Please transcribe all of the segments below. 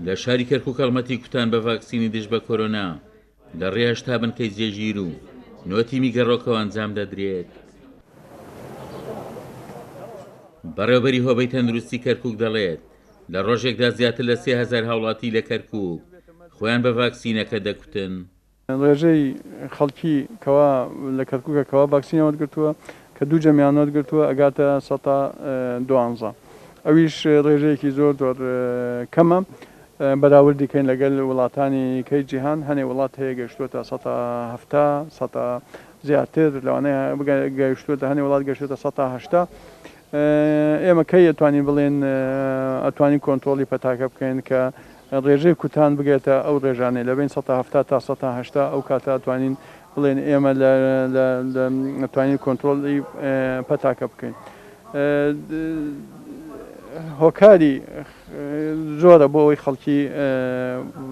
لە شاری کەرکووک هەڵمەتی کوتان بە ڤاکسینی دژ بە کۆرۆنا لە ڕێ 80 بنکەی جێگیر و 9 تیمی گەڕۆکەوە ئەنجام دەدرێت. بەڕێوەبەری هۆبەی تەندروستی کەرکووک دەڵێت لە ڕۆژێکدا زیاتر لە 3000 هاوڵاتی لە کەرکووک خۆیان بە ڤاکسینەکە دەکوتن. ڕێژەی خەڵکی کەوا لە کەرکووکە کەوا ڤاکسینەوەت گرتووە کە دوو جەمیانەوەت گرتووە ئەگاتە 12. ئەویش ڕێژەیەکی زۆر کەمە بەراوردیکەین لەگەل وڵاتانی کەی جیهان. هەنێ وڵات هەیە گەشتووەتە 170 زیاتر لەوانەیە گەیشتووەتە هەنێ وڵات گەشتوێتە 180. ئێمە کەی ئەتوانین بڵێن ئەتوانین کۆنتترۆلی پەتاکە بکەین کە ڕێژەی کوتان بگێتە ئەو ڕێژانەی لەبین 170 تا 180 ئەو کاتە ئەتوانین بڵێن ئێمە ئەتوانین کۆنتترۆلی پەتاکە بکەین. هۆکاری زۆرە بۆ ئەوەی خەڵکی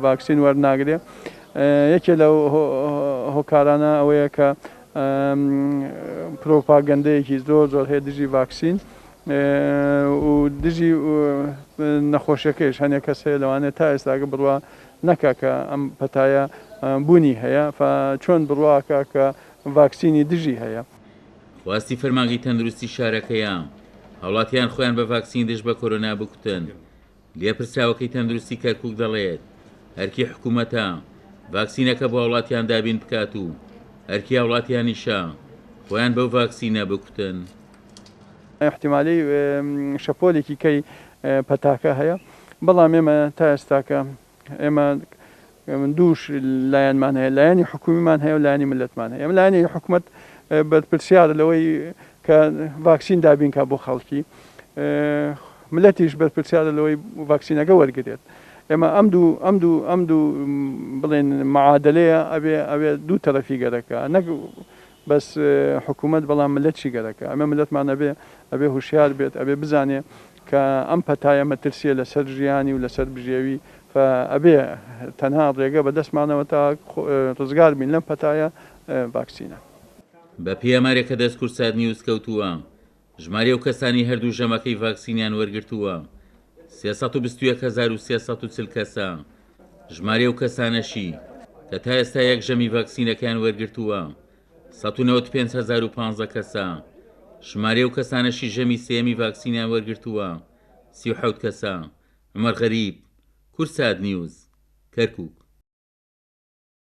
ڤاکسین وەرناگرێ. یەکێ لەو هۆکارانە ئەوەیە کە پرۆپاگەندەیەکی زۆر هەیە دژی ڤاکسین و دژی نەخۆشیەکەیش هەنێک کەس هەیە لەوانێت تا ئێستاگە بڕوا نەکا کە ئەم پەتایە بوونی هەیە چۆن بڕواکە کە ڤاکسینی دژی هەیە. خواستی فەرمانگەی تەندروستی شارەکەیە هاوڵاتیان خۆیان بە ڤاکسین دژ بە کۆرۆنا بکوتن. لێپرسراوەکەی تەندروستی کەرکووک دەڵێت هەرکی حکوومەتە ڤاکسینەکە بۆ هاوڵاتیان دابین بکات و هەرکی هاوڵاتیانیشە خۆیان بەو ڤاکسینە بکوتن. احتیمالی شەپۆلێکی کەی پەتاکە هەیە، بەڵام ئێمە تا ئێستاکە ئێمە دووش لایەنمان هەیە، لایەنی حکومیمان هەیە و لایەنی ملەتمان هەیە. ئەم لایەنی حکوومەت بەرپرسیارە لەوەی کە ڤاکسین دابینکە بۆ خەڵکی، ملەتیش بەرپرسیارە لەوەی ڤاکسینەکە وەرگێت. ئێمە ئەم دوو بڵێن معادلەیە ئەبێ دوو تەرەفی گەرەکە، نەک بەس حکوومەت بەڵام ملەتشی گەرەکە. ئەمە ملەتمان ئەبێ هوشیار بێت، ئەبێ بزانێ کە ئەم پەتایە مەترسیە لەسەر ژیانی و لەسەر بژێوی، ئەبێ تەنها ڕێگە بەدەستمانەوە تا ڕزگار بین لەم پەتایە ڤاکسینە. بە پێمارێکە دەستکورسات نیوز کەوتووە ژمارە و کەسانی هەردوو ژەمەکەی ڤاکسینیان وەرگرتووە 321,340 کەسە. ژمارە و کەسانەشی کە تا ئێستا یەک ژەمی ڤاکسینەکەیان وەرگرتووە 195,015 کەسە. ژمارە و کەسانەشی ژەمی سێمی ڤاکسینیان وەرگرتووە 37 کەسە. عومەر غەریب، کورسات نیوز، کەرکووک.